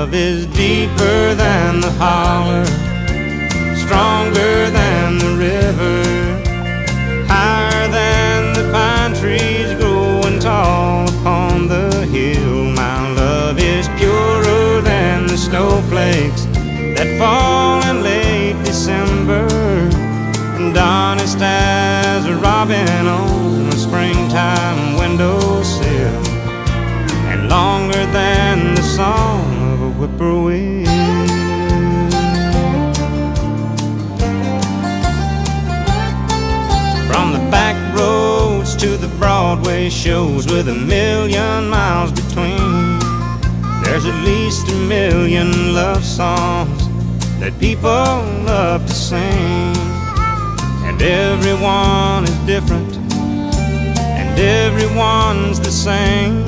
love is deeper than the holler, stronger than the river, higher than the pine trees growing tall upon the hill. My love is purer than the snowflakes that fall in late December, and honest as a robin on a springtime windowsill, and longer than the song of a whippoorwill. From the back roads to the Broadway shows with 1,000,000 miles between, there's at least 1,000,000 love songs that people love to sing. And everyone is different, and everyone's the same.